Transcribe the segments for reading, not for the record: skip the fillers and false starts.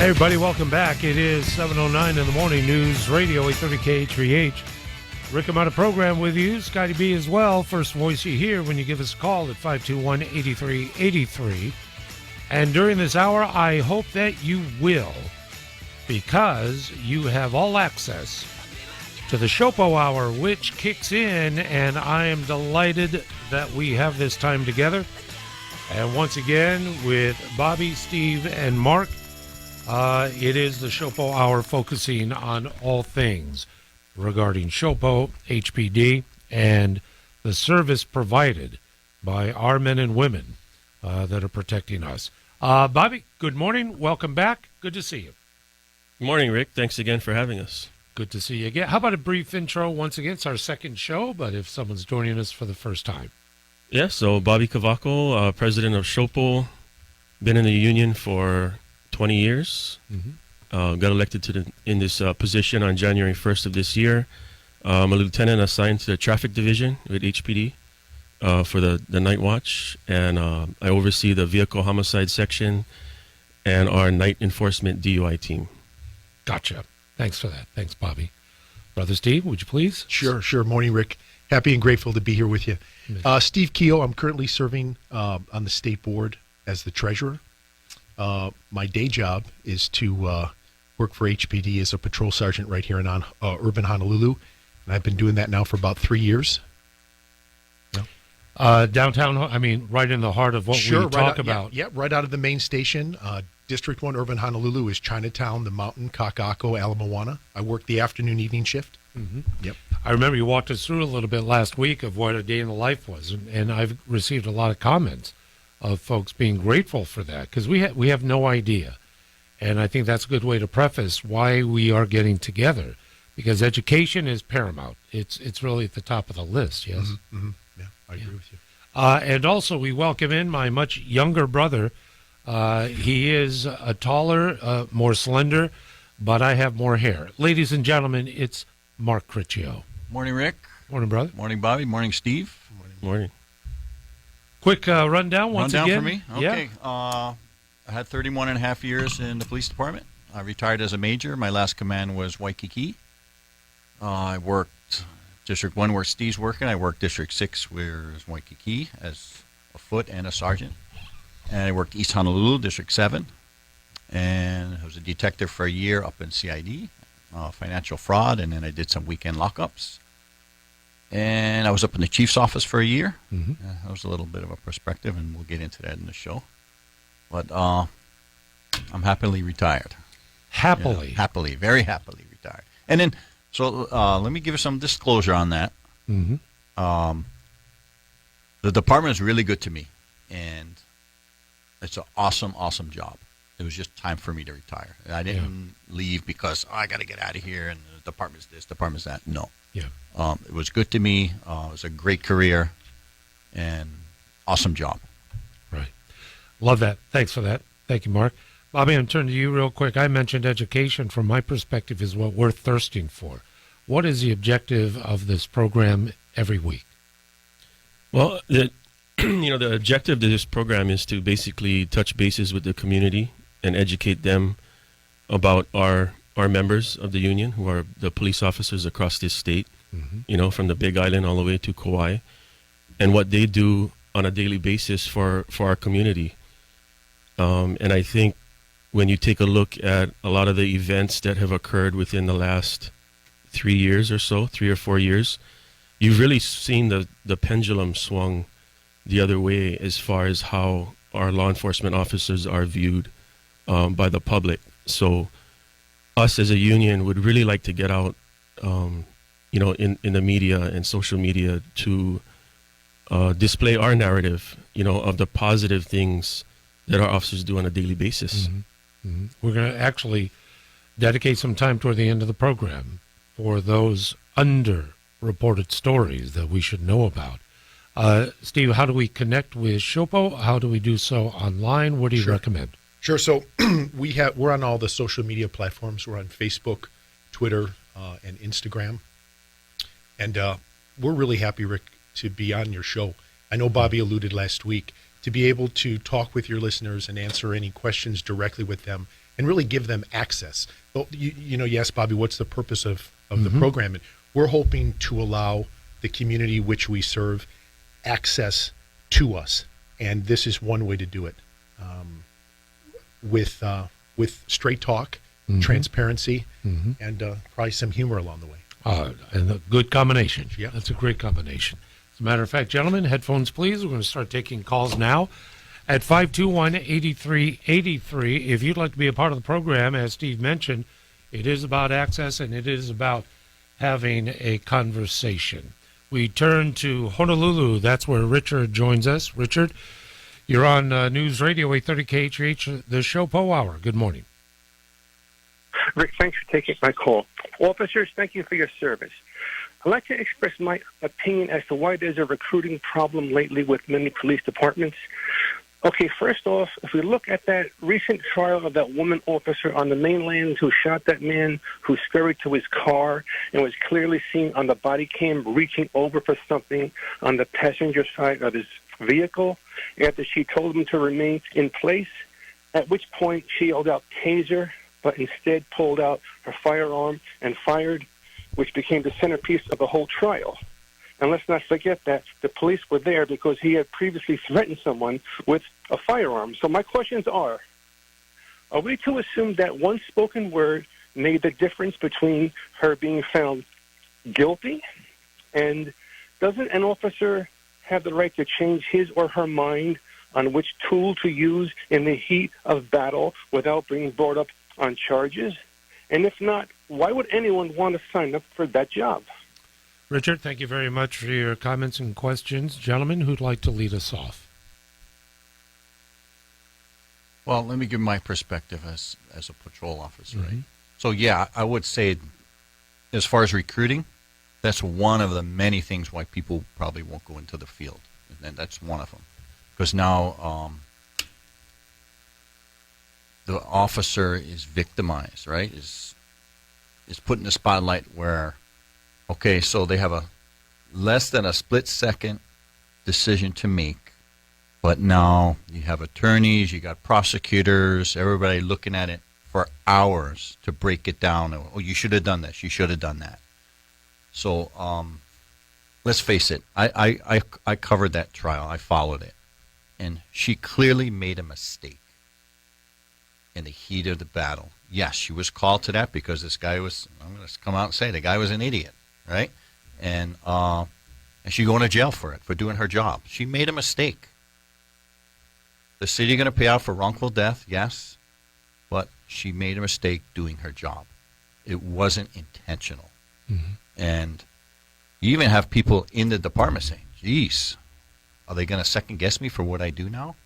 Hey, everybody, welcome back. It is 7:09 in the morning. News Radio 830 KHVH. Rick Hamada program with you. Scotty B as well. First voice you hear when you give us a call at 521-8383. And during this hour, I hope that you will, because you have all access to the SHOPO Hour, which kicks in, and I am delighted that we have this time together. And once again, with Bobby, Steve, and Mark, it is the SHOPO Hour focusing on all things regarding SHOPO, HPD, and the service provided by our men and women that are protecting us. Bobby, good morning. Welcome back. Good to see you. Good morning, Rick. Thanks again for having us. Good to see you again. How about a brief intro once again? It's our second show, but if someone's joining us for the first time. Yeah, so Bobby Cavaco, president of SHOPO, been in the union for 20 years. Got elected in this position on January 1st of this year. I'm a lieutenant assigned to the traffic division with HPD for the night watch, and I oversee the vehicle homicide section and our night enforcement DUI team. Gotcha. Thanks for that. Thanks, Bobby. Brother Steve, would you please? Sure. Morning, Rick. Happy and grateful to be here with you. Steve Keogh, I'm currently serving on the state board as the treasurer. My day job is to work for HPD as a patrol sergeant right here in urban Honolulu, and I've been doing that now for about 3 years. Downtown, I mean, right in the heart of what we talk about. Yeah, right out of the main station. District 1 urban Honolulu is Chinatown, the Mountain, Kaka'ako, Ala Moana. I work the afternoon evening shift. Yep. I remember you walked us through a little bit last week of what a day in the life was, and I've received a lot of comments of folks being grateful for that, because we have no idea. And I think that's a good way to preface why we are getting together, because education is paramount. It's really at the top of the list, yes? Yeah, I agree with you. And also we welcome in my much younger brother. He is a taller, more slender, but I have more hair. Ladies and gentlemen, it's Mark Criccio. Morning, Rick. Morning, brother. Morning, Bobby. Morning, Steve. Morning. Quick rundown once again. For me? Okay. Yeah. I had 31 and a half years in the police department. I retired as a major. My last command was Waikiki. I worked District 1 where Steve's working. I worked District 6 where it's Waikiki as a foot and a sergeant. And I worked East Honolulu, District 7. And I was a detective for a year up in CID, financial fraud, and then I did some weekend lockups. And I was up in the chief's office for a year. That was a little bit of a perspective, and we'll get into that in the show. But I'm happily retired. Happily? Happily, very happily retired. And then, so let me give you some disclosure on that. The department is really good to me, and it's an awesome, awesome job. It was just time for me to retire. I didn't leave because I got to get out of here and the department's this, department's that. No. Yeah. It was good to me. It was a great career and awesome job. Right. Love that. Thanks for that. Thank you, Mark. Bobby, I'm turning to you real quick. I mentioned education from my perspective is what we're thirsting for. What is the objective of this program every week? Well, the objective of this program is to basically touch bases with the community and educate them about our members of the union, who are the police officers across this state, from the Big Island all the way to Kauai, and what they do on a daily basis for our community. And I think when you take a look at a lot of the events that have occurred within the last 3 years or so, 3 or 4 years, you've really seen the pendulum swung the other way as far as how our law enforcement officers are viewed by the public. So us as a union would really like to get out, in the media and social media to display our narrative, of the positive things that our officers do on a daily basis. We're going to actually dedicate some time toward the end of the program for those underreported stories that we should know about. Steve, how do we connect with SHOPO? How do we do so online? What do you recommend? Sure. So we're on all the social media platforms. We're on Facebook, Twitter, and Instagram. And we're really happy, Rick, to be on your show. I know Bobby alluded last week to be able to talk with your listeners and answer any questions directly with them and really give them access. Well, you asked Bobby, what's the purpose of the program? And we're hoping to allow the community which we serve access to us, and this is one way to do it, with straight talk, transparency, and probably some humor along the way. And a good combination. Yeah. That's a great combination. As a matter of fact, gentlemen, headphones, please. We're going to start taking calls now at 521-8383. If you'd like to be a part of the program, as Steve mentioned, it is about access and it is about having a conversation. We turn to Honolulu. That's where Richard joins us. Richard, you're on News Radio 830 KHVH, the SHOPO Hour. Good morning. Rick, thanks for taking my call. Officers, thank you for your service. I'd like to express my opinion as to why there's a recruiting problem lately with many police departments. Okay, first off, if we look at that recent trial of that woman officer on the mainland who shot that man who scurried to his car and was clearly seen on the body cam reaching over for something on the passenger side of his vehicle after she told him to remain in place, at which point she yelled out taser, but instead pulled out her firearm and fired, which became the centerpiece of the whole trial. And let's not forget that the police were there because he had previously threatened someone with a firearm. So my questions are we to assume that one spoken word made the difference between her being found guilty? And doesn't an officer have the right to change his or her mind on which tool to use in the heat of battle without being brought up on charges? And if not, why would anyone want to sign up for that job? Richard, thank you very much for your comments and questions. Gentlemen, who'd like to lead us off? Well, let me give my perspective as a patrol officer, right? So, yeah, I would say as far as recruiting, that's one of the many things why people probably won't go into the field. And that's one of them. Because now the officer is victimized, right? Is put in the spotlight where, okay, so they have a less than a split-second decision to make, but now you have attorneys, you got prosecutors, everybody looking at it for hours to break it down. Oh, you should have done this, you should have done that. So let's face it, I covered that trial, I followed it, and she clearly made a mistake in the heat of the battle. Yes, she was called to that because this guy was, I'm going to come out and say, the guy was an idiot, right? And she's going to jail for it, for doing her job. She made a mistake. The city going to pay out for wrongful death, yes, but she made a mistake doing her job. It wasn't intentional. And you even have people in the department saying, geez, are they going to second guess me for what I do now?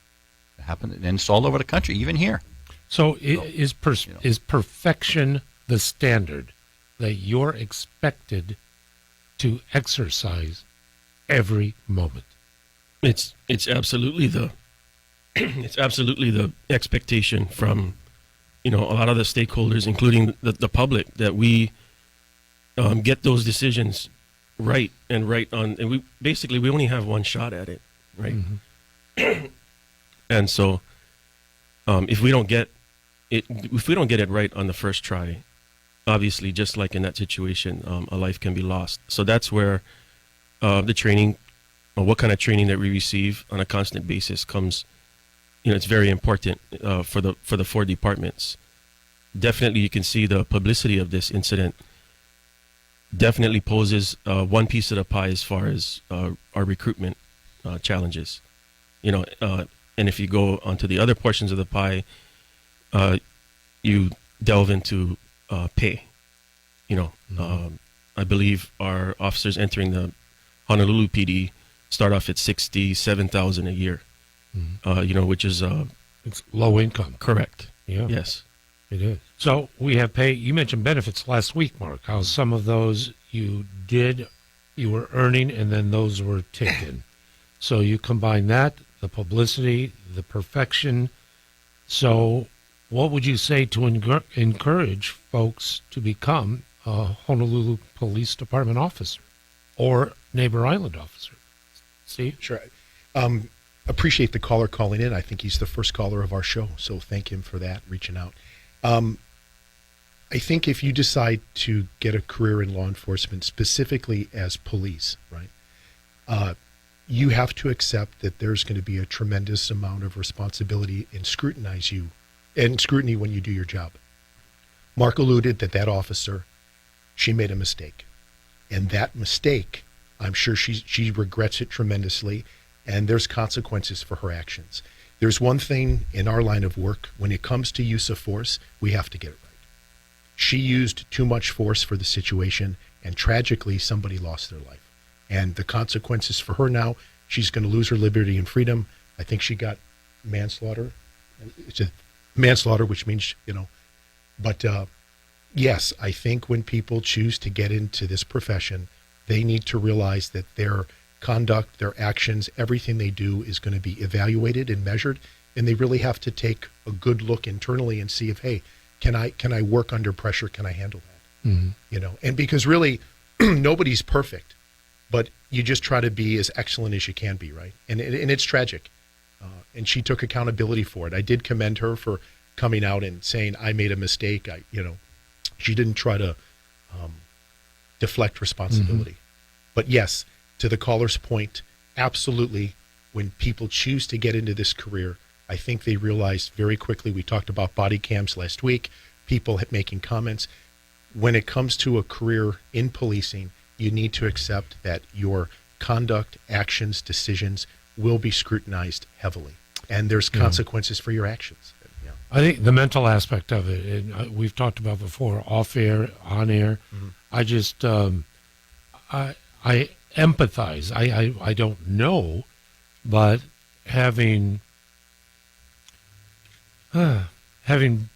It happened, and it's all over the country, even here. So is perfection the standard that you're expected to exercise every moment? It's absolutely the it's absolutely the expectation from a lot of the stakeholders, including the public, that we get those decisions right and we only have one shot at it, right? And so if we don't get it right on the first try, obviously, just like in that situation, a life can be lost. So that's where the training, or what kind of training that we receive on a constant basis comes. It's very important for the 4 departments. Definitely, you can see the publicity of this incident definitely poses one piece of the pie as far as our recruitment challenges. And if you go onto the other portions of the pie, you delve into pay. I believe our officers entering the Honolulu PD start off at $67,000 a year. Which is it's low income. Correct. Yeah. Yes, it is. So we have pay. You mentioned benefits last week, Mark. How some of those you were earning, and then those were taken. So you combine that, the publicity, the perfection. So what would you say to encourage folks to become a Honolulu Police Department officer or Neighbor Island officer? Steve? Sure. Appreciate the caller calling in. I think he's the first caller of our show, so thank him for that, reaching out. I think if you decide to get a career in law enforcement, specifically as police, right, you have to accept that there's going to be a tremendous amount of responsibility and scrutiny when you do your job. Mark alluded that officer, she made a mistake. And that mistake, I'm sure she regrets it tremendously, and there's consequences for her actions. There's one thing in our line of work, when it comes to use of force, we have to get it right. She used too much force for the situation, and tragically, somebody lost their life. And the consequences for her now, she's going to lose her liberty and freedom. I think she got manslaughter. It's a manslaughter, which means, but yes, I think when people choose to get into this profession, they need to realize that their conduct, their actions, everything they do is going to be evaluated and measured, and they really have to take a good look internally and see if, hey, can I work under pressure? Can I handle that? Mm-hmm. And because really nobody's perfect, but you just try to be as excellent as you can be, right? And it's tragic. And she took accountability for it. I did commend her for coming out and saying, I made a mistake. She didn't try to deflect responsibility. Mm-hmm. But yes, to the caller's point, absolutely, when people choose to get into this career, I think they realize very quickly, we talked about body cams last week, people making comments. When it comes to a career in policing, you need to accept that your conduct, actions, decisions will be scrutinized heavily. And there's consequences for your actions. Yeah. I think the mental aspect of it, and we've talked about before, off air, on air. Mm-hmm. I just, I empathize. I don't know, but having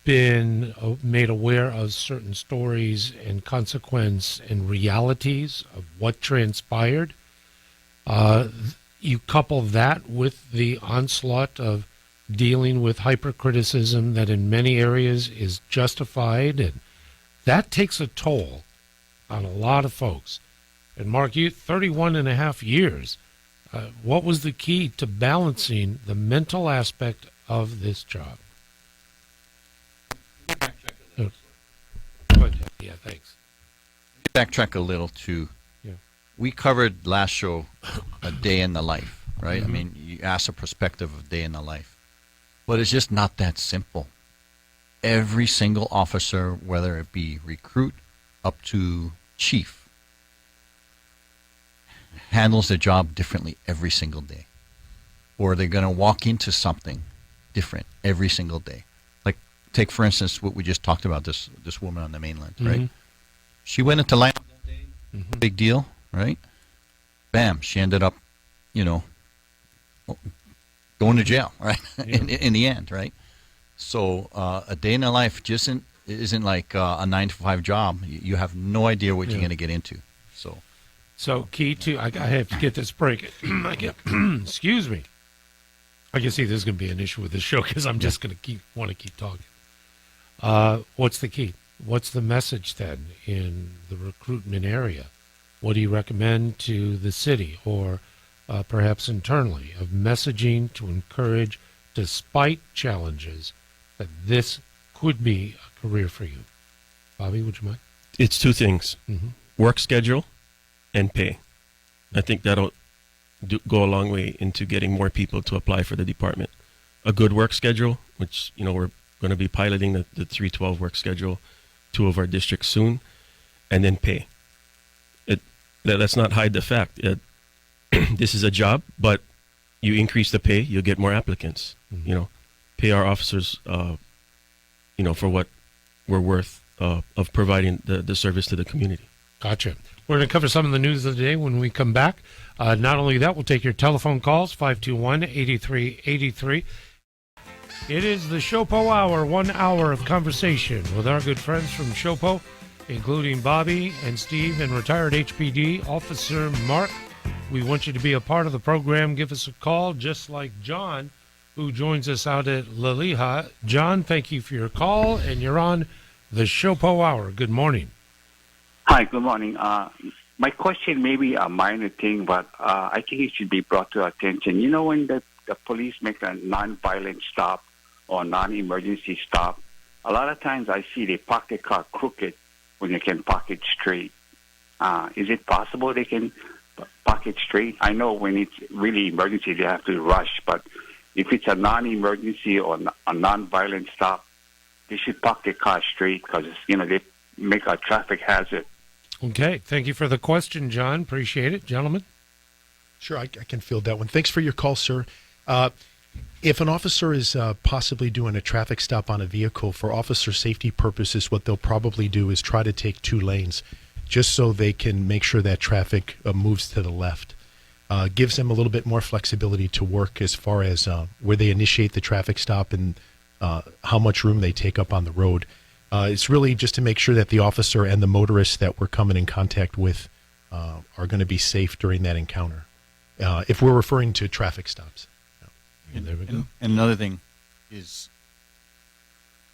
been made aware of certain stories and consequence and realities of what transpired, you couple that with the onslaught of dealing with hypercriticism that in many areas is justified, and that takes a toll on a lot of folks. And Mark, you 31 and a half years. What was the key to balancing the mental aspect of this job? Yeah, thanks. Backtrack a little too. Yeah. We covered last show a day in the life, right? Mm-hmm. I mean, you asked a perspective of day in the life. But it's just not that simple. Every single officer, whether it be recruit up to chief, handles their job differently every single day. Or they're going to walk into something different every single day. Like, take, for instance, what we just talked about, this woman on the mainland, mm-hmm. right? She went into line that day, mm-hmm. big deal, right? Bam, she ended up, going to jail, right? Yeah. in the end, right? So a day in the life just isn't like a 9-to-5 job. You have no idea what you're going to get into. So key to, I have to get this break. Excuse me. I can see there's going to be an issue with this show because I'm just going to want to keep talking. What's the key? What's the message then in the recruitment area? What do you recommend to the city or perhaps internally of messaging to encourage, despite challenges, that this could be a career for you? Bobby, would you mind? It's two things, mm-hmm. work schedule and pay. I think that'll go a long way into getting more people to apply for the department. A good work schedule, which, we're going to be piloting the 312 work schedule, 2 of our districts soon, and then pay. Let's not hide the fact. This is a job, but you increase the pay, you'll get more applicants. Mm-hmm. Pay our officers, for what we're worth of providing the service to the community. Gotcha. We're going to cover some of the news of the day when we come back. Not only that, we'll take your telephone calls, 521-8383. It is the SHOPO Hour, 1 hour of conversation with our good friends from SHOPO, including Bobby and Steve and retired HPD Officer Mark. We want you to be a part of the program. Give us a call, just like John, who joins us out at Laliha. John, thank you for your call, and you're on the SHOPO Hour. Good morning. Hi, good morning. My question may be a minor thing, but I think it should be brought to attention. When the police make a non-violent stop or non-emergency stop, a lot of times I see they park their car crooked when they can park it straight. Is it possible they can park it straight? I know when it's really emergency, they have to rush, but if it's a non-emergency or a non-violent stop, they should park their car straight because, they make a traffic hazard. Okay. Thank you for the question, John. Appreciate it. Gentlemen? Sure, I can field that one. Thanks for your call, sir. If an officer is possibly doing a traffic stop on a vehicle for officer safety purposes, what they'll probably do is try to take 2 lanes just so they can make sure that traffic moves to the left. Gives them a little bit more flexibility to work as far as where they initiate the traffic stop and how much room they take up on the road. It's really just to make sure that the officer and the motorists that we're coming in contact with are going to be safe during that encounter. If we're referring to traffic stops. There we go. And another thing is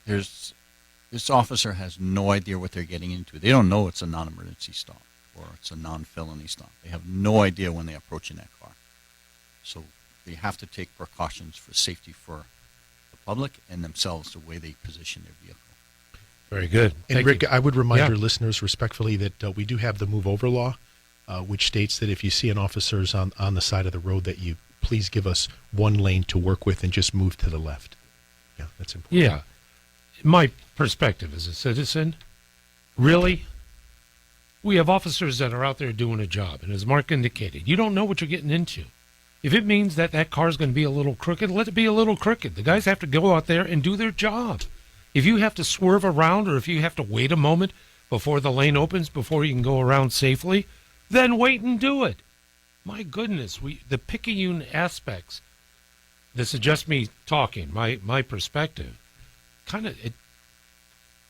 this officer has no idea what they're getting into. They don't know it's a non-emergency stop or it's a non-felony stop. They have no idea when they approach in that car. So they have to take precautions for safety for the public and themselves the way they position their vehicle. Very good. And Thank Rick, you. I would remind Yeah. your listeners respectfully that we do have the move over law, which states that if you see an officer's on the side of the road, that you please give us 1 lane to work with and just move to the left. Yeah, that's important. Yeah. My perspective as a citizen, really, we have officers that are out there doing a job. And as Mark indicated, you don't know what you're getting into. If it means that car is going to be a little crooked, let it be a little crooked. The guys have to go out there and do their job. If you have to swerve around or if you have to wait a moment before the lane opens, before you can go around safely, then wait and do it. My goodness, the picayune aspects, this is just me talking, my perspective,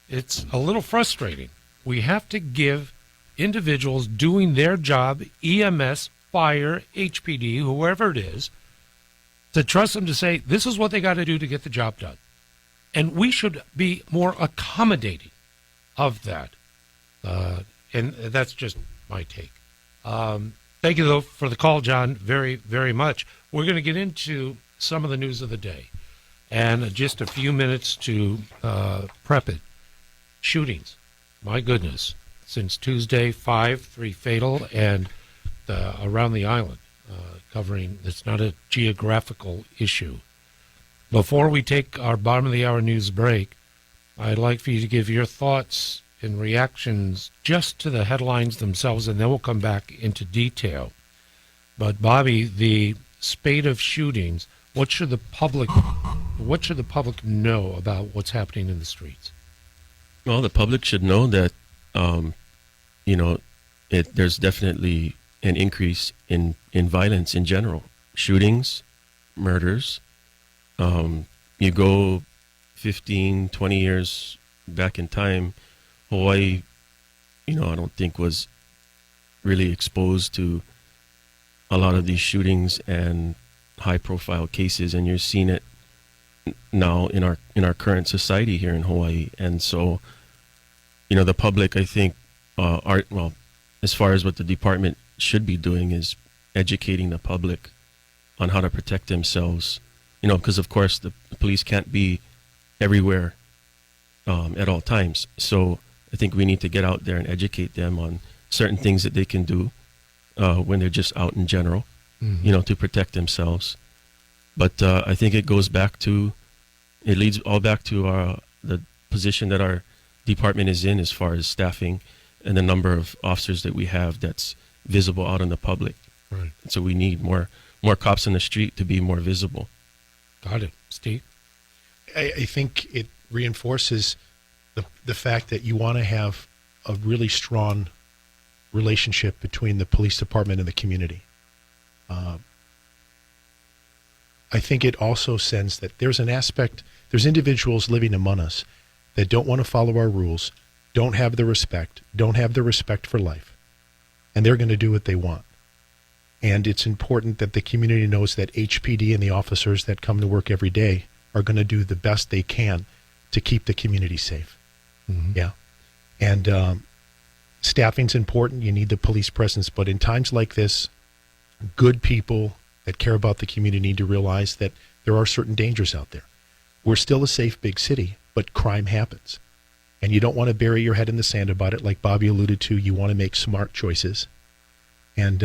it's a little frustrating. We have to give individuals doing their job, EMS, fire, HPD, whoever it is, to trust them to say, this is what they got to do to get the job done. And we should be more accommodating of that. And that's just my take. Thank you, though, for the call, John, very, very much. We're going to get into some of the news of the day. And just a few minutes to prep it. Shootings. My goodness. Since Tuesday, 3 fatal, and around the island, covering, it's not a geographical issue. Before we take our bottom of the hour news break, I'd like for you to give your thoughts and reactions just to the headlines themselves, and then we'll come back into detail. But Bobby, the spate of shootings, what should the public know about what's happening in the streets? Well, the public should know that, there's definitely an increase in violence in general. Shootings, murders. You go 15, 20 years back in time, Hawaii, I don't think was really exposed to a lot of these shootings and high-profile cases, and you're seeing it now in our current society here in Hawaii. And so, the public, I think, as far as what the department should be doing is educating the public on how to protect themselves. Because of course the police can't be everywhere at all times. So I think we need to get out there and educate them on certain things that they can do when they're just out in general, to protect themselves. But I think it leads all back to the position that our department is in as far as staffing and the number of officers that we have that's visible out in the public. Right. So we need more cops in the street to be more visible. Got it. Steve? I think it reinforces the fact that you want to have a really strong relationship between the police department and the community. I think it also sends that there's individuals living among us that don't want to follow our rules, don't have the respect for life, and they're going to do what they want. And it's important that the community knows that HPD and the officers that come to work every day are going to do the best they can to keep the community safe. Mm-hmm. Yeah. And staffing's important. You need the police presence. But in times like this, good people that care about the community need to realize that there are certain dangers out there. We're still a safe big city, but crime happens. And you don't want to bury your head in the sand about it. Like Bobby alluded to, you want to make smart choices. And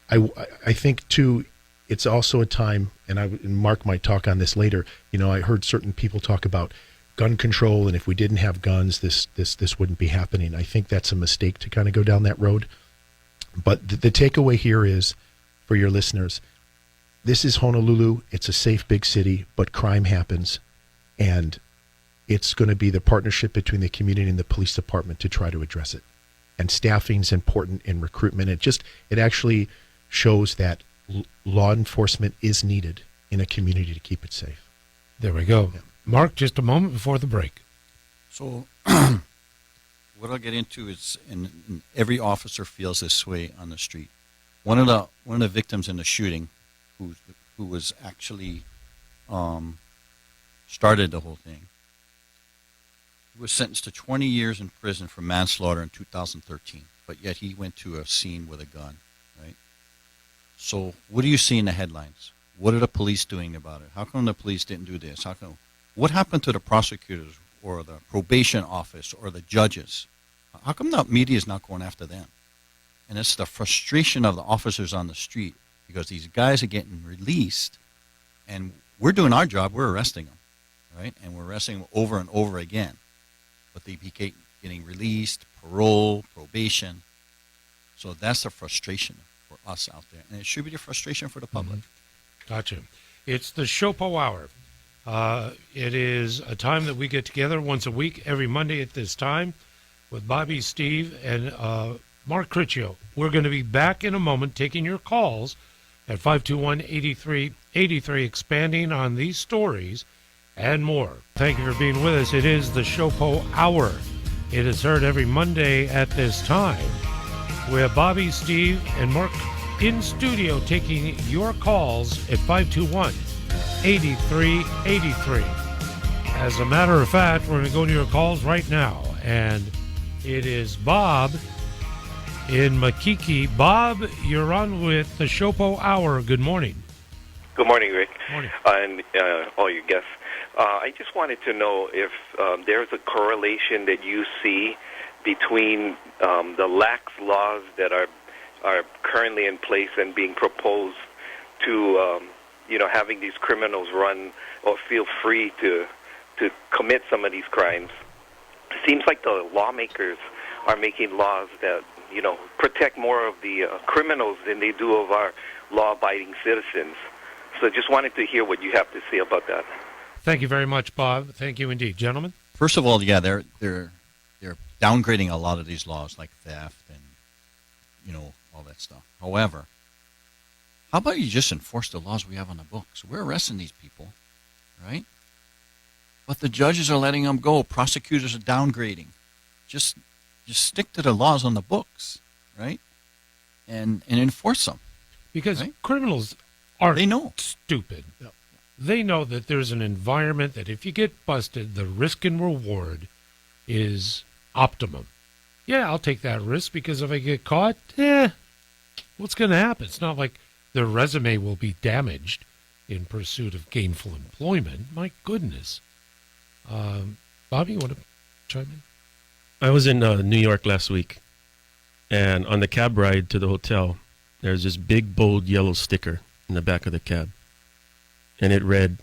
I think, too, it's also a time, and Mark might talk on this later, I heard certain people talk about gun control, and if we didn't have guns, this wouldn't be happening. I think that's a mistake to kind of go down that road. But the takeaway here is, for your listeners, this is Honolulu. It's a safe big city, but crime happens, and it's going to be the partnership between the community and the police department to try to address it. And staffing is important in recruitment. It actually shows that law enforcement is needed in a community to keep it safe. There we go. Yeah. Mark, just a moment before the break. So what I'll get into is, and every officer feels this way on the street. One of the victims in the shooting, who was actually started the whole thing, was sentenced to 20 years in prison for manslaughter in 2013, but yet he went to a scene with a gun, right? So what do you see in the headlines? What are the police doing about it? How come the police didn't do this? What happened to the prosecutors or the probation office or the judges? How come the media is not going after them? And it's the frustration of the officers on the street, because these guys are getting released, and we're doing our job, we're arresting them, right? And we're arresting them over and over again. But they keep getting released, parole, probation. So that's the frustration for us out there. And it should be the frustration for the public. Gotcha. It's the SHOPO Hour. It is a time that we get together once a week, every Monday at this time, with Bobby, Steve, and Mark Criccio. We're going to be back in a moment taking your calls at 521-8383, expanding on these stories and more. Thank you for being with us. It is the SHOPO Hour. It is heard every Monday at this time. We have Bobby, Steve, and Mark in studio taking your calls at 521-8383. As a matter of fact, we're going to go to your calls right now. And it is Bob in Makiki. Bob, you're on with the SHOPO Hour. Good morning. Good morning, Rick. Morning. And all your guests. I just wanted to know if there's a correlation that you see between the lax laws that are currently in place and being proposed to, having these criminals run or feel free to commit some of these crimes. It seems like the lawmakers are making laws that, protect more of the criminals than they do of our law-abiding citizens. So just wanted to hear what you have to say about that. Thank you very much, Bob. Thank you indeed. Gentlemen? First of all, yeah, they're downgrading a lot of these laws, like theft and, all that stuff. However, how about you just enforce the laws we have on the books? We're arresting these people, right? But the judges are letting them go. Prosecutors are downgrading. Just stick to the laws on the books, right? And enforce them. Because right? criminals are they know. Stupid. Yep. They know that there's an environment that if you get busted, the risk and reward is optimum. Yeah, I'll take that risk because if I get caught, what's going to happen? It's not like their resume will be damaged in pursuit of gainful employment. My goodness. Bobby, you want to chime in? I was in New York last week, and on the cab ride to the hotel, there's this big, bold yellow sticker in the back of the cab. And it read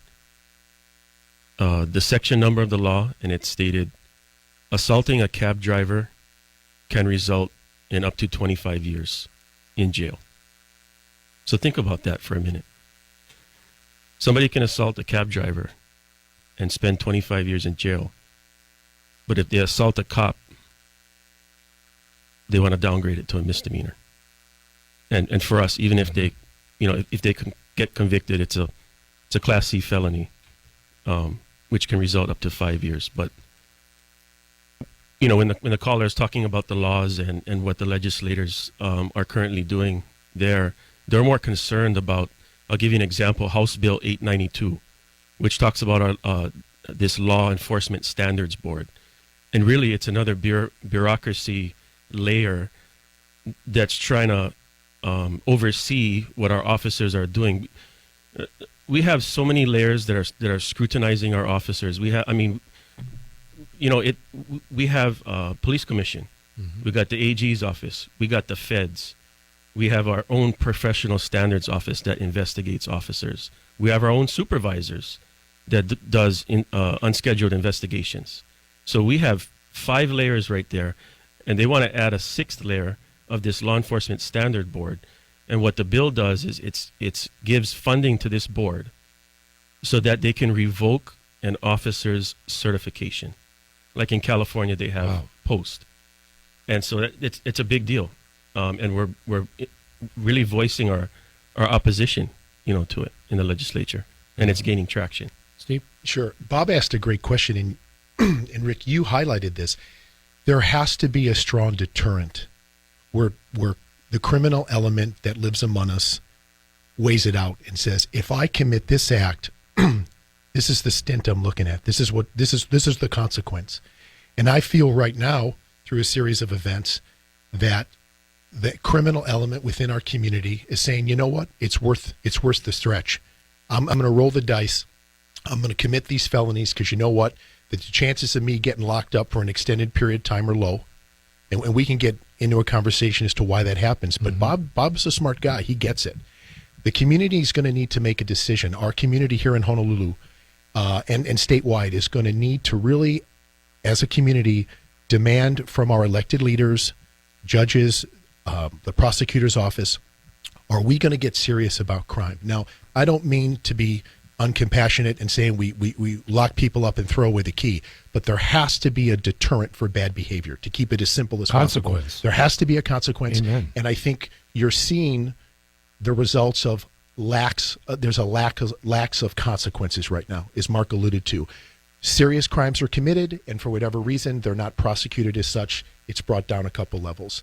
the section number of the law, and it stated, assaulting a cab driver can result in up to 25 years in jail. So think about that for a minute. Somebody can assault a cab driver and spend 25 years in jail. But if they assault a cop, they want to downgrade it to a misdemeanor. And for us, even if they, if they can get convicted, it's a Class C felony, which can result up to 5 years. But when the caller is talking about the laws and what the legislators are currently doing there, they're more concerned about. I'll give you an example: House Bill 892, which talks about this Law Enforcement Standards Board, and really it's another bureaucracy layer that's trying to oversee what our officers are doing. we have so many layers that are scrutinizing our officers. We have, I mean, we have police commission. Mm-hmm. We got the AG's office. We got the feds. We have our own professional standards office that investigates officers. We have our own supervisors that does unscheduled investigations. So we have 5 layers right there, and they want to add a 6th layer of this law enforcement standard board. And what the bill does is it gives funding to this board so that they can revoke an officer's certification. Like in California, they have post. And so it's a big deal. And we're really voicing our opposition, to it in the legislature, and it's gaining traction. Steve? Sure. Bob asked a great question, and Rick, you highlighted this. There has to be a strong deterrent where the criminal element that lives among us weighs it out and says, if I commit this act, this is the stint I'm looking at. This is the consequence. And I feel right now, through a series of events, that the criminal element within our community is saying, you know what, it's worth the stretch. I'm going to roll the dice. I'm going to commit these felonies because you know what, the chances of me getting locked up for an extended period of time are low. And we can get into a conversation as to why that happens. But Bob's a smart guy. He gets it. The community is going to need to make a decision. Our community here in Honolulu and statewide is going to need to really, as a community, demand from our elected leaders, judges, the prosecutor's office, are we going to get serious about crime? Now, I don't mean to be uncompassionate and saying we lock people up and throw away the key, but there has to be a deterrent for bad behavior, to keep it as simple as possible. There has to be a consequence. Amen. And I think you're seeing the results of there's a lack of consequences right now, as Mark alluded to. Serious crimes are committed, and for whatever reason, they're not prosecuted as such. It's brought down a couple levels.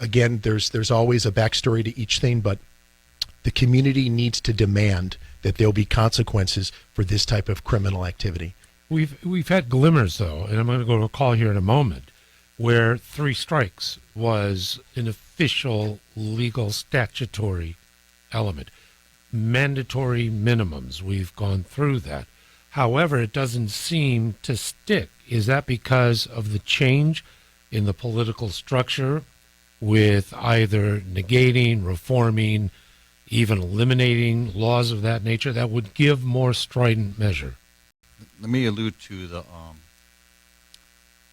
Again, there's always a backstory to each thing, but the community needs to demand that there'll be consequences for this type of criminal activity. We've had glimmers, though, and I'm going to go to a call here in a moment, where 3 strikes was an official legal statutory element. Mandatory minimums, we've gone through that. However, it doesn't seem to stick. Is that because of the change in the political structure with either negating, reforming, even eliminating laws of that nature that would give more strident measure? Let me allude to the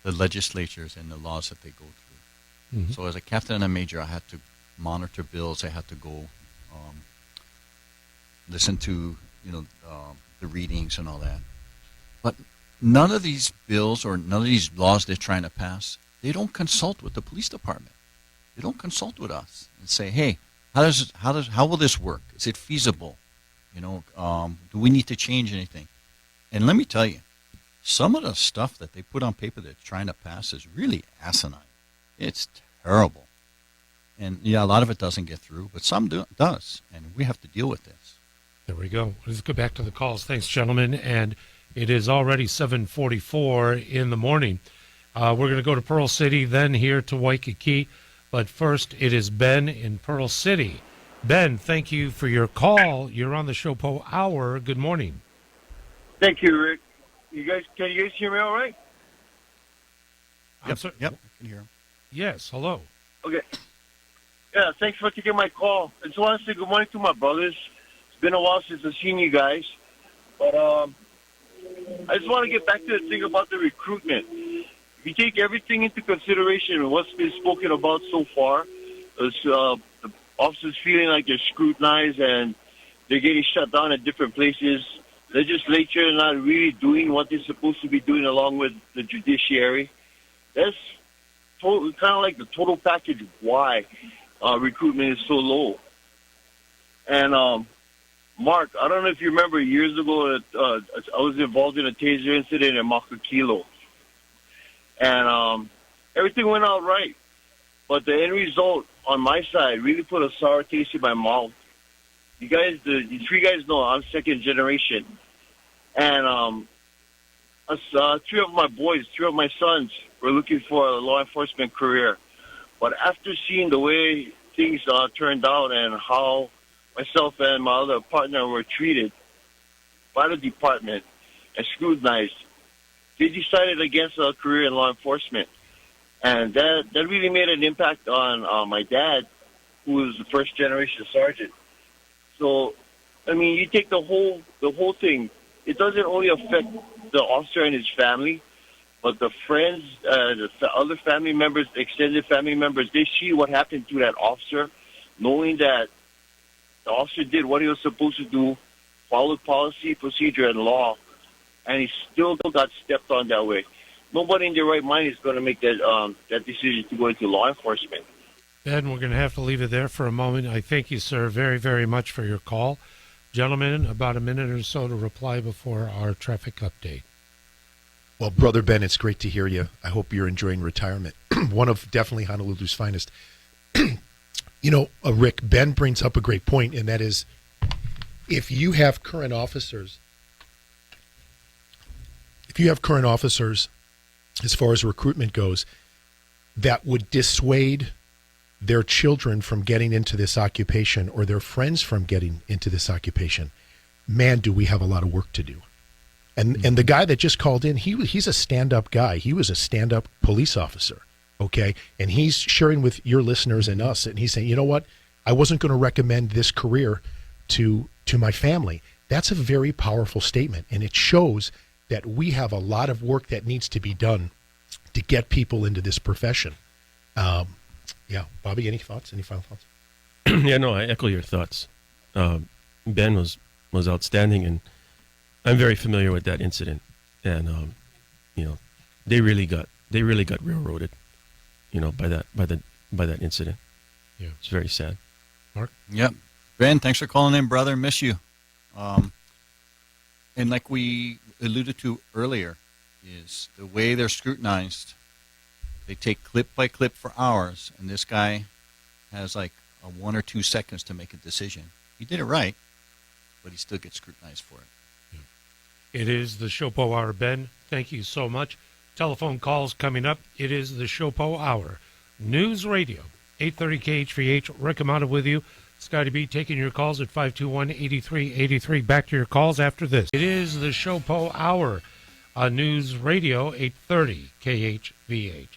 legislatures and the laws that they go through. Mm-hmm. So as a captain and a major, I had to monitor bills. I had to go listen to the readings and all that. But none of these bills or none of these laws they're trying to pass, they don't consult with the police department. They don't consult with us and say, hey, how will this work? Is it feasible? Do we need to change anything? And let me tell you, some of the stuff that they put on paper that they're trying to pass is really asinine. It's terrible. And yeah, a lot of it doesn't get through, but some does, and we have to deal with this. There we go. Let's go back to the calls. Thanks, gentlemen. And it is already 7:44 in the morning. We're going to go to Pearl City, then here to Waikiki. But first, it is Ben in Pearl City. Ben, thank you for your call. You're on the SHOPO Hour. Good morning. Thank you, Rick. Can you guys hear me all right? Yep, I can hear him. Yes, hello. Okay. Yeah, thanks for taking my call. I just want to say good morning to my brothers. It's been a while since I've seen you guys. But I just want to get back to the thing about the recruitment. If you take everything into consideration and what's been spoken about so far, the officers feeling like they're scrutinized and they're getting shut down at different places, legislature not really doing what they're supposed to be doing along with the judiciary. That's kind of like the total package why recruitment is so low. And Mark, I don't know if you remember years ago that I was involved in a taser incident in Makakilo. And everything went out right. But the end result on my side really put a sour taste in my mouth. You 3 guys know I'm second generation. And 3 of my sons were looking for a law enforcement career. But after seeing the way things turned out and how myself and my other partner were treated by the department and scrutinized, they decided against a career in law enforcement. And that really made an impact on my dad, who was the first generation sergeant. So, I mean, you take the whole thing. It doesn't only affect the officer and his family, but the friends, the other family members, extended family members, they see what happened to that officer, knowing that the officer did what he was supposed to do, followed policy, procedure, and law, and he still got stepped on that way. Nobody in their right mind is going to make that decision to go into law enforcement. Ben, we're going to have to leave it there for a moment. I thank you, sir, very, very much for your call. Gentlemen, about a minute or so to reply before our traffic update. Well, Brother Ben, it's great to hear you. I hope you're enjoying retirement. One of definitely Honolulu's finest. Rick, Ben brings up a great point, and that is if you have current officers, as far as recruitment goes, that would dissuade their children from getting into this occupation or their friends from getting into this occupation, man, do we have a lot of work to do. And the guy that just called in, he's a stand-up guy. He was a stand-up police officer, okay? And he's sharing with your listeners and us, and he's saying, you know what? I wasn't going to recommend this career to my family. That's a very powerful statement, and it shows that we have a lot of work that needs to be done to get people into this profession. Yeah, Bobby, any thoughts? Any final thoughts? Yeah, no, I echo your thoughts. Ben was outstanding, and I'm very familiar with that incident. And they really got railroaded, by that incident. Yeah, it's very sad. Mark? Yep. Ben, thanks for calling in, brother. Miss you. And like we alluded to earlier, is the way they're scrutinized. They take clip by clip for hours, and this guy has like 1 or 2 seconds to make a decision. He did it right, but he still gets scrutinized for it. It is the SHOPO Hour, Ben. Thank you so much. Telephone calls coming up. It is the SHOPO Hour. News Radio, 830 KHVH. Rick Hamada with you. Scotty B taking your calls at 521-8383. Back to your calls after this. It is the SHOPO Hour on News Radio, 830 KHVH.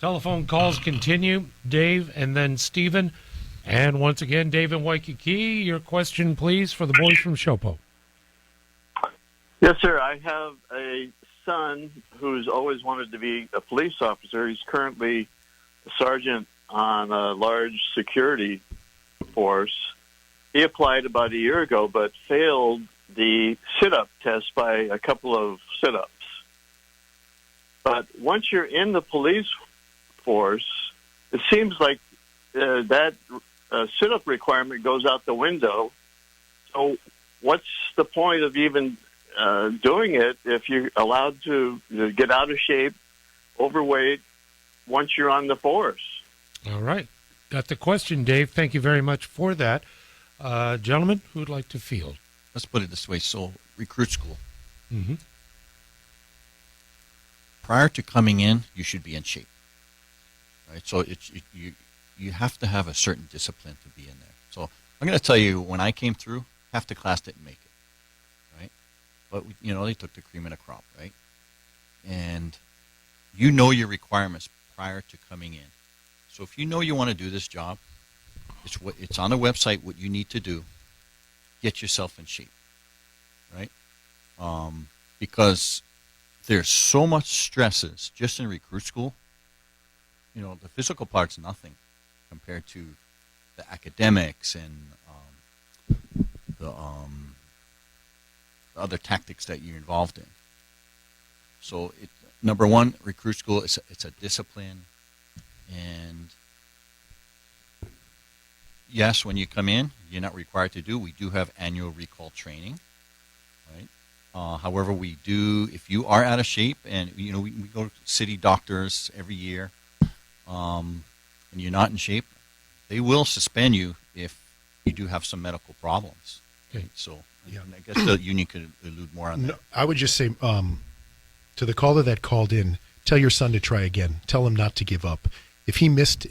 Telephone calls continue. Dave and then Stephen. And once again, Dave in Waikiki, your question, please, for the boys from SHOPO. Yes, sir. I have a son who's always wanted to be a police officer. He's currently a sergeant on a large security force. He applied about a year ago, but failed the sit-up test by a couple of sit-ups. But once you're in the police force, it seems like that sit-up requirement goes out the window. So what's the point of even doing it if you're allowed to get out of shape, overweight, once you're on the force? All right. Got the question, Dave. Thank you very much for that. Gentlemen, who would like to field? Let's put it this way. So, recruit school. Mm-hmm. Prior to coming in, you should be in shape. Right? So, you have to have a certain discipline to be in there. So, I'm going to tell you, when I came through, half the class didn't make it. Right? But, they took the cream of the crop, right? And you know your requirements prior to coming in. So if you know you want to do this job, it's on the website what you need to do. Get yourself in shape, right? Because there's so much stresses just in recruit school. The physical part's nothing compared to the academics and the other tactics that you're involved in. So, number one, recruit school, it's a discipline. And yes, when you come in, you're not required to do. We do have annual recall training, right? However, we do, if you are out of shape, and we go to city doctors every year, and you're not in shape, they will suspend you if you do have some medical problems. Okay. So yeah. I guess the union could allude more on that. I would just say to the caller that called in, tell your son to try again. Tell him not to give up. If he missed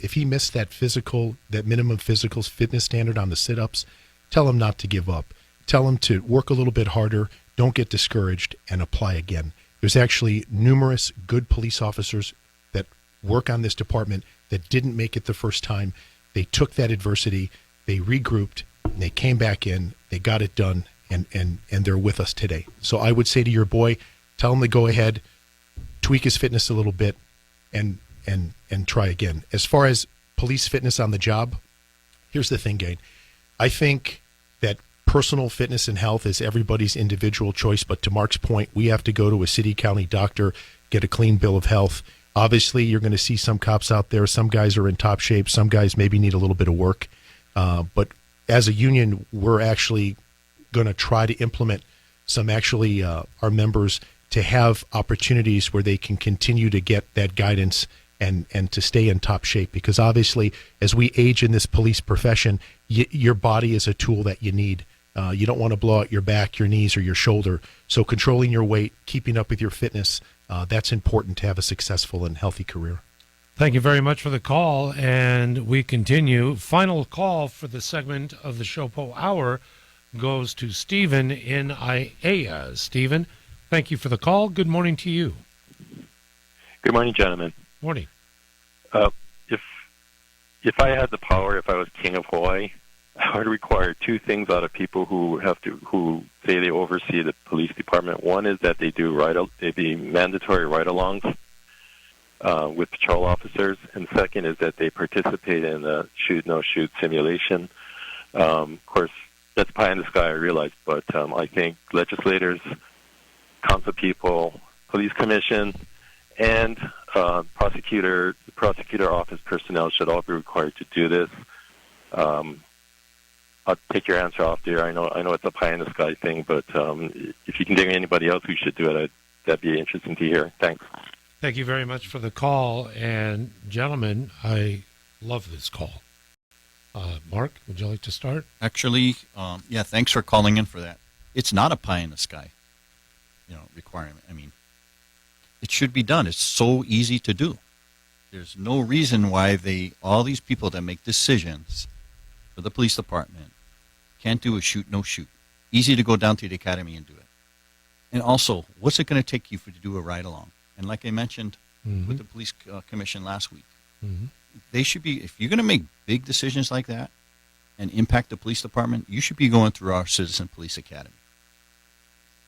that minimum physical fitness standard on the sit-ups, tell them not to give up. Tell them to work a little bit harder, don't get discouraged, and apply again. There's actually numerous good police officers that work on this department that didn't make it the first time. They took that adversity, they regrouped, and they came back in, they got it done, and they're with us today. So I would say to your boy, tell him to go ahead, tweak his fitness a little bit, and try again. As far as police fitness on the job, here's the thing, Gain. I think that personal fitness and health is everybody's individual choice, but to Mark's point, we have to go to a city, county doctor, get a clean bill of health. Obviously, you're going to see some cops out there. Some guys are in top shape. Some guys maybe need a little bit of work. But as a union, we're actually going to try to implement some our members to have opportunities where they can continue to get that guidance and to stay in top shape. Because obviously, as we age in this police profession, your body is a tool that you need. You don't want to blow out your back, your knees, or your shoulder. So controlling your weight, keeping up with your fitness, that's important to have a successful and healthy career. Thank you very much for the call, and we continue. Final call for the segment of the SHOPO Hour goes to Stephen in Aiea. Stephen, thank you for the call. Good morning to you. Good morning, gentlemen. Morning. If I had the power, if I was king of Hawaii, I would require two things out of people who say they oversee the police department. One is that they be mandatory ride-alongs with patrol officers, and second is that they participate in a shoot-no-shoot simulation. Of course, that's pie in the sky, I realize, but I think legislators, council people, police commission, and prosecutor office personnel should all be required to do this. I'll take your answer off there. I know it's a pie in the sky thing, but if you can think of anybody else who should do it, that'd be interesting to hear. Thanks. Thank you very much for the call. And gentlemen, I love this call. Mark, would you like to start? Actually, yeah, thanks for calling in for that. It's not a pie in the sky, requirement. I mean, it should be done. It's so easy to do. There's no reason why all these people that make decisions for the police department can't do a shoot, no shoot. Easy to go down to the academy and do it. And also, what's it going to take you to do a ride along? And like I mentioned with the police commission last week, they should be, if you're going to make big decisions like that and impact the police department, you should be going through our Citizen Police Academy.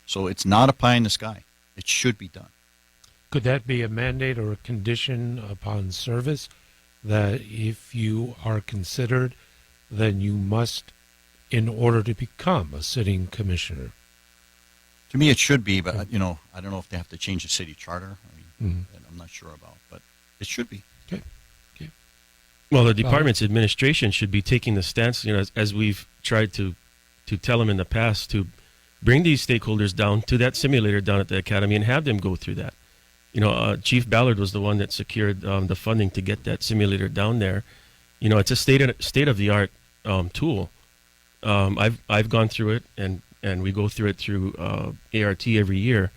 So it's not a pie in the sky. It should be done. Could that be a mandate or a condition upon service that if you are considered, then you must, in order to become a sitting commissioner? To me, it should be, but I don't know if they have to change the city charter. I mean, I'm not sure about, but it should be. Okay. Well, the department's administration should be taking the stance, as we've tried to tell them in the past, to bring these stakeholders down to that simulator down at the academy and have them go through that. Chief Ballard was the one that secured the funding to get that simulator down there. It's a state of the art tool. I've gone through it, and we go through it through ART every year.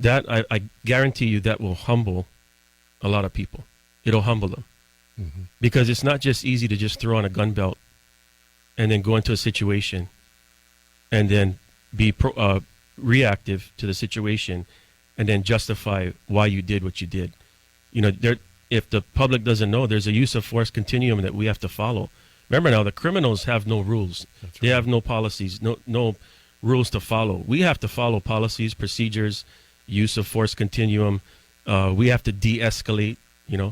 That I guarantee you that will humble a lot of people. It'll humble them because it's not just easy to just throw on a gun belt and then go into a situation and then be reactive to the situation and then justify why you did what you did. If the public doesn't know, there's a use of force continuum that we have to follow. Remember now, the criminals have no rules. That's They have no policies, no rules to follow. We have to follow policies, procedures, use of force continuum. We have to de-escalate.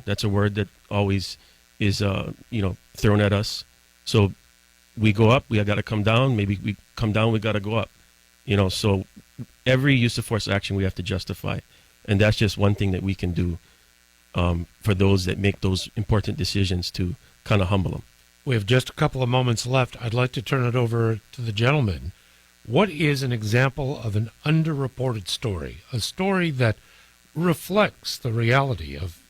That's a word that always is, thrown at us. So we go up, we got to come down. Maybe we come down, we got to go up. So every use of force action we have to justify. And that's just one thing that we can do for those that make those important decisions to kind of humble them. We have just a couple of moments left. I'd like to turn it over to the gentleman. What is an example of an underreported story, a story that reflects the reality of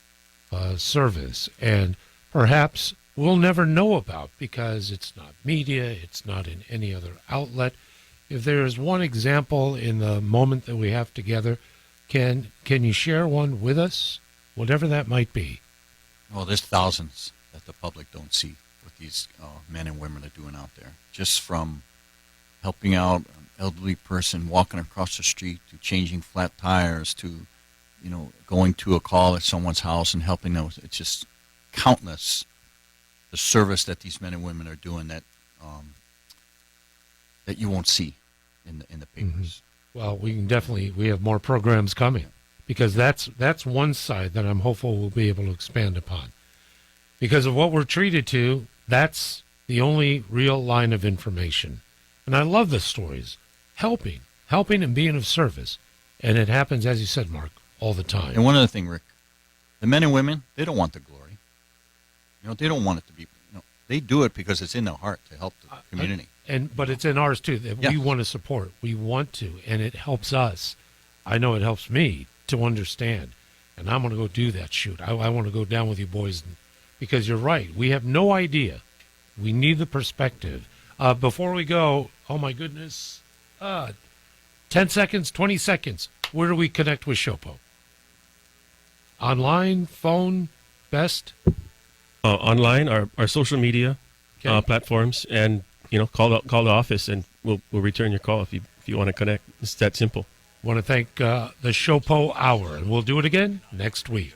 service and perhaps we'll never know about because it's not media, it's not in any other outlet? If there is one example in the moment that we have together, can you share one with us, whatever that might be? Well, there's thousands that the public don't see, what these men and women are doing out there. Just from helping out an elderly person walking across the street, to changing flat tires, to going to a call at someone's house and helping them. It's just countless the service that these men and women are doing that that you won't see in the papers. Well, we have more programs coming, because that's one side that I'm hopeful we'll be able to expand upon. Because of what we're treated to, that's the only real line of information. And I love the stories. Helping and being of service. And it happens, as you said, Mark, all the time. And one other thing, Rick, the men and women, they don't want the glory. They don't want it to be, they do it because it's in their heart to help the community. But it's in ours too, that we want to support. We want to, and it helps us. I know it helps me to understand. And I'm going to go do that shoot. I want to go down with you boys, because you're right. We have no idea. We need the perspective. Before we go, oh my goodness, 10 seconds, 20 seconds. Where do we connect with SHOPO? Online, phone, best? Online, our social media platforms, and call the office, and we'll return your call if you want to connect. It's that simple. Want to thank the SHOPO Hour, and we'll do it again next week.